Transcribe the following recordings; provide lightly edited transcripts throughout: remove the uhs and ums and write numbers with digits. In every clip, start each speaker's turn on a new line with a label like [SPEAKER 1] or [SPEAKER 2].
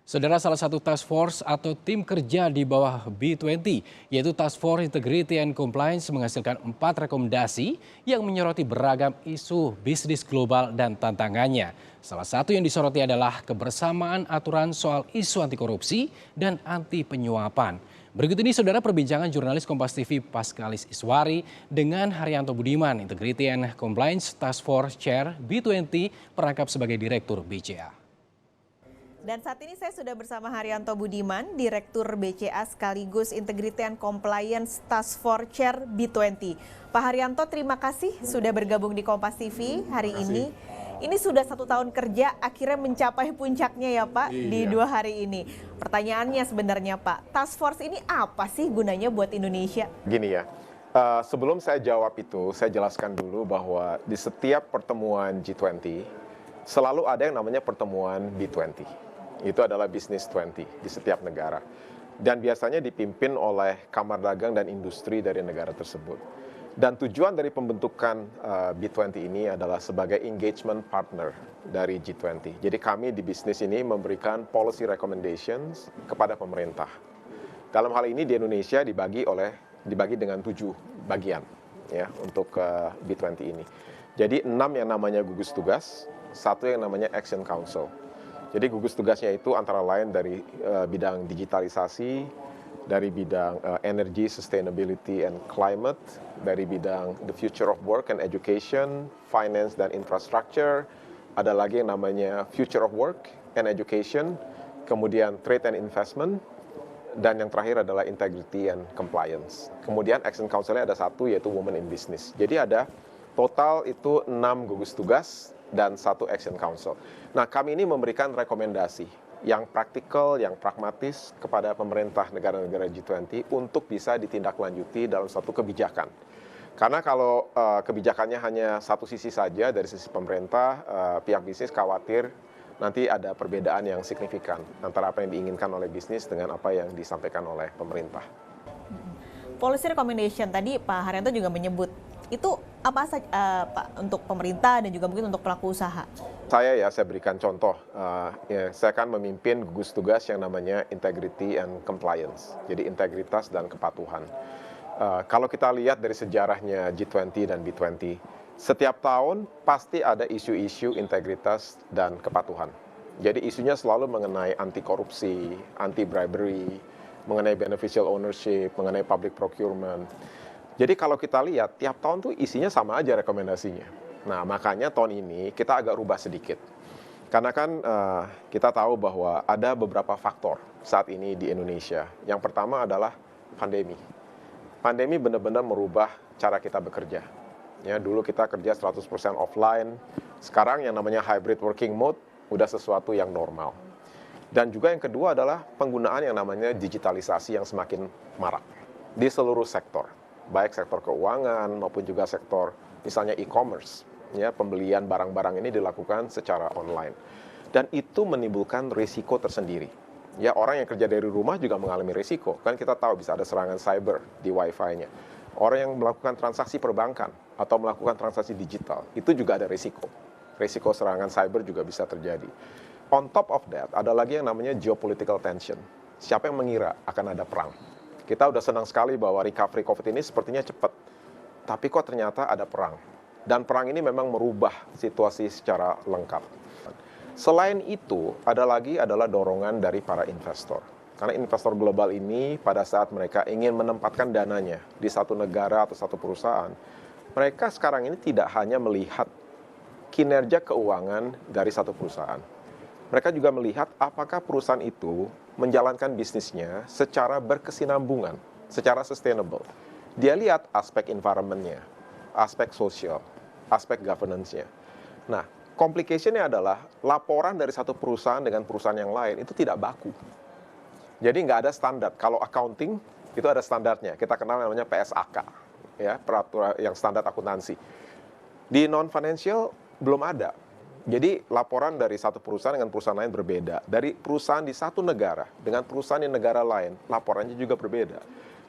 [SPEAKER 1] Saudara, salah satu task force atau tim kerja di bawah B20, yaitu Task Force Integrity and Compliance, menghasilkan 4 rekomendasi yang menyoroti beragam isu bisnis global dan tantangannya. Salah satu yang disoroti adalah kebersamaan aturan soal isu anti korupsi dan anti penyuapan. Berikut ini saudara perbincangan jurnalis Kompas TV Paskalis Iswari dengan Haryanto Budiman, Integrity and Compliance Task Force Chair B20, perangkap sebagai Direktur BCA.
[SPEAKER 2] Dan saat ini saya sudah bersama Haryanto Budiman, Direktur BCA sekaligus Integrity and Compliance Task Force Chair B20. Pak Haryanto, terima kasih sudah bergabung di Kompas TV hari ini. Ini sudah 1 tahun kerja, akhirnya mencapai puncaknya ya Pak di 2 hari ini. Pertanyaannya sebenarnya Pak, Task Force ini apa sih gunanya buat Indonesia?
[SPEAKER 3] Gini ya, sebelum saya jawab itu, saya jelaskan dulu bahwa di setiap pertemuan G20, selalu ada yang namanya pertemuan B20. Itu adalah Business 20 di setiap negara. Dan biasanya dipimpin oleh Kamar Dagang dan Industri dari negara tersebut. Dan tujuan dari pembentukan B20 ini adalah sebagai engagement partner dari G20. Jadi kami di bisnis ini memberikan policy recommendations kepada pemerintah. Dalam hal ini di Indonesia dibagi dengan 7 bagian ya untuk B20 ini. Jadi 6 yang namanya gugus tugas, 1 yang namanya Action Council. Jadi gugus tugasnya itu antara lain dari bidang digitalisasi, dari bidang energy, sustainability, and climate, dari bidang the future of work and education, finance dan infrastructure, ada lagi yang namanya future of work and education, kemudian trade and investment, dan yang terakhir adalah integrity and compliance. Kemudian Action Council-nya ada 1 yaitu Women in Business. Jadi ada total itu 6 gugus tugas dan 1 Action Council. Nah, kami ini memberikan rekomendasi yang praktikal, yang pragmatis kepada pemerintah negara-negara G20 untuk bisa ditindaklanjuti dalam suatu kebijakan. Karena kalau kebijakannya hanya satu sisi saja dari sisi pemerintah, pihak bisnis khawatir nanti ada perbedaan yang signifikan antara apa yang diinginkan oleh bisnis dengan apa yang disampaikan oleh pemerintah.
[SPEAKER 2] Policy recommendation tadi Pak Haryanto juga menyebut, itu apa saja Pak untuk pemerintah dan juga mungkin untuk pelaku usaha?
[SPEAKER 3] Saya berikan contoh, saya akan memimpin gugus tugas yang namanya Integrity and Compliance, jadi integritas dan kepatuhan. Kalau kita lihat dari sejarahnya G20 dan B20, setiap tahun pasti ada isu-isu integritas dan kepatuhan. Jadi isunya selalu mengenai anti korupsi, anti bribery, mengenai beneficial ownership, mengenai public procurement. Jadi kalau kita lihat, tiap tahun tuh isinya sama aja rekomendasinya. Nah, makanya tahun ini kita agak rubah sedikit. Karena kan kita tahu bahwa ada beberapa faktor saat ini di Indonesia. Yang pertama adalah pandemi. Pandemi benar-benar merubah cara kita bekerja. Ya, dulu kita kerja 100% offline. Sekarang yang namanya hybrid working mode udah sesuatu yang normal. Dan juga yang kedua adalah penggunaan yang namanya digitalisasi yang semakin marak di seluruh sektor. Baik sektor keuangan maupun juga sektor misalnya e-commerce. Ya, pembelian barang-barang ini dilakukan secara online. Dan itu menimbulkan risiko tersendiri. Ya, orang yang kerja dari rumah juga mengalami risiko. Kan kita tahu bisa ada serangan cyber di wifi-nya. Orang yang melakukan transaksi perbankan atau melakukan transaksi digital, itu juga ada risiko. Risiko serangan cyber juga bisa terjadi. On top of that, ada lagi yang namanya geopolitical tension. Siapa yang mengira akan ada perang? Kita udah senang sekali bahwa recovery COVID ini sepertinya cepat. Tapi kok ternyata ada perang. Dan perang ini memang merubah situasi secara lengkap. Selain itu, ada lagi adalah dorongan dari para investor. Karena investor global ini pada saat mereka ingin menempatkan dananya di satu negara atau satu perusahaan, mereka sekarang ini tidak hanya melihat kinerja keuangan dari satu perusahaan. Mereka juga melihat apakah perusahaan itu menjalankan bisnisnya secara berkesinambungan, secara sustainable. Dia lihat aspek environment-nya, aspek sosial, aspek governance-nya. Nah, complication-nya adalah laporan dari satu perusahaan dengan perusahaan yang lain itu tidak baku. Jadi nggak ada standar. Kalau accounting itu ada standarnya. Kita kenal namanya PSAK, ya, peraturan yang standar akuntansi. Di non-financial belum ada. Jadi laporan dari satu perusahaan dengan perusahaan lain berbeda. Dari perusahaan di satu negara dengan perusahaan di negara lain, laporannya juga berbeda.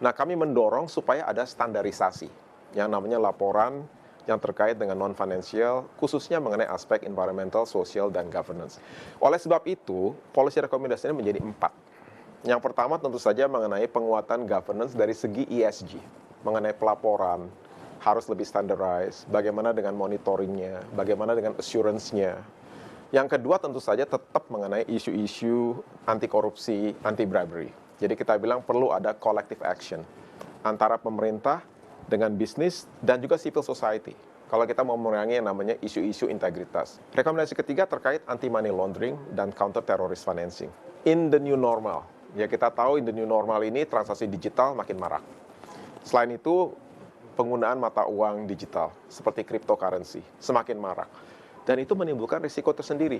[SPEAKER 3] Nah, kami mendorong supaya ada standarisasi yang namanya laporan yang terkait dengan non-financial, khususnya mengenai aspek environmental, social, dan governance. Oleh sebab itu, policy rekomendasinya menjadi 4. Yang pertama tentu saja mengenai penguatan governance dari segi ESG, mengenai pelaporan, harus lebih standardized, bagaimana dengan monitoringnya, bagaimana dengan assurance-nya. Yang kedua tentu saja tetap mengenai isu-isu anti korupsi, anti bribery. Jadi kita bilang perlu ada collective action antara pemerintah dengan bisnis dan juga civil society. Kalau kita mau memerangi yang namanya isu-isu integritas. Rekomendasi ketiga terkait anti money laundering dan counter terrorist financing. In the new normal. Ya kita tahu in the new normal ini transaksi digital makin marak. Selain itu penggunaan mata uang digital seperti cryptocurrency semakin marak. Dan itu menimbulkan risiko tersendiri.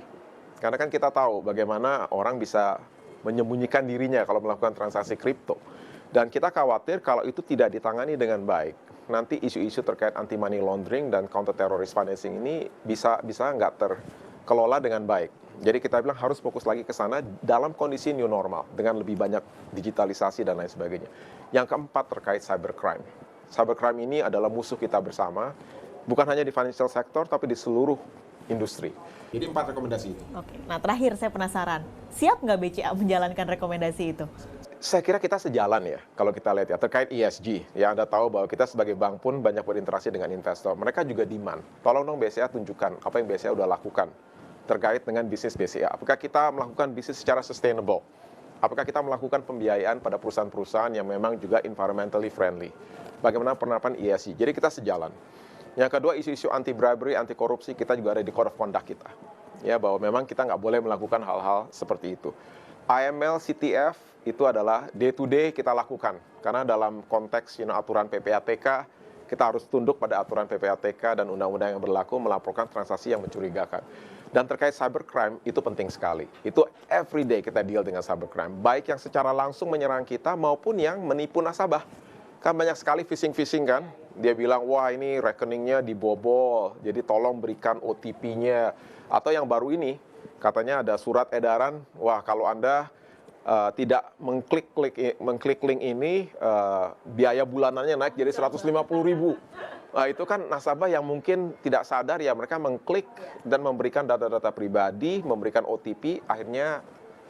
[SPEAKER 3] Karena kan kita tahu bagaimana orang bisa menyembunyikan dirinya kalau melakukan transaksi kripto. Dan kita khawatir kalau itu tidak ditangani dengan baik, nanti isu-isu terkait anti money laundering dan counter terrorist financing ini bisa nggak terkelola dengan baik. Jadi kita bilang harus fokus lagi ke sana dalam kondisi new normal dengan lebih banyak digitalisasi dan lain sebagainya. Yang keempat terkait cybercrime. Cybercrime ini adalah musuh kita bersama, bukan hanya di financial sector tapi di seluruh industri. Jadi 4 rekomendasi itu.
[SPEAKER 2] Oke, nah terakhir saya penasaran, siap nggak BCA menjalankan rekomendasi itu?
[SPEAKER 3] Saya kira kita sejalan ya, kalau kita lihat ya, terkait ESG. Ya Anda tahu bahwa kita sebagai bank pun banyak berinteraksi dengan investor. Mereka juga demand, tolong dong BCA tunjukkan apa yang BCA udah lakukan terkait dengan bisnis BCA. Apakah kita melakukan bisnis secara sustainable? Apakah kita melakukan pembiayaan pada perusahaan-perusahaan yang memang juga environmentally friendly? Bagaimana penerapan ESG? Jadi kita sejalan. Yang kedua, isu-isu anti bribery, anti korupsi, kita juga ada di code of conduct kita. Ya, bahwa memang kita nggak boleh melakukan hal-hal seperti itu. AML, CTF, itu adalah day to day kita lakukan. Karena dalam konteks aturan PPATK, kita harus tunduk pada aturan PPATK dan undang-undang yang berlaku melaporkan transaksi yang mencurigakan. Dan terkait cybercrime, itu penting sekali. Itu every day kita deal dengan cybercrime. Baik yang secara langsung menyerang kita maupun yang menipu nasabah. Kan banyak sekali phishing-phishing kan, dia bilang wah ini rekeningnya dibobol, jadi tolong berikan OTP-nya. Atau yang baru ini, katanya ada surat edaran, wah kalau Anda tidak mengklik link ini, biaya bulanannya naik jadi 150.000. Nah itu kan nasabah yang mungkin tidak sadar ya, mereka mengklik dan memberikan data-data pribadi, memberikan OTP, akhirnya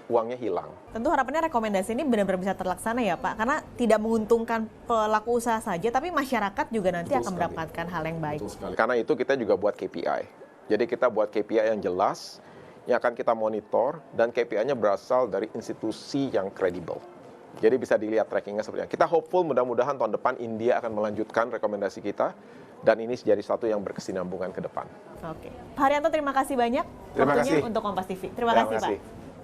[SPEAKER 3] uangnya hilang.
[SPEAKER 2] Tentu harapannya rekomendasi ini benar-benar bisa terlaksana ya Pak, karena tidak menguntungkan pelaku usaha saja, tapi masyarakat juga nanti akan mendapatkan hal yang baik.
[SPEAKER 3] Karena itu kita juga buat KPI. Jadi kita buat KPI yang jelas, yang akan kita monitor, dan KPI-nya berasal dari institusi yang kredibel. Jadi bisa dilihat trackingnya seperti apa. Kita hopeful mudah-mudahan tahun depan India akan melanjutkan rekomendasi kita, dan ini jadi satu yang berkesinambungan ke depan.
[SPEAKER 2] Oke, Pak Haryanto terima kasih banyak
[SPEAKER 3] Terima
[SPEAKER 2] waktunya
[SPEAKER 3] kasih
[SPEAKER 2] untuk Kompas TV. Terima kasih Pak.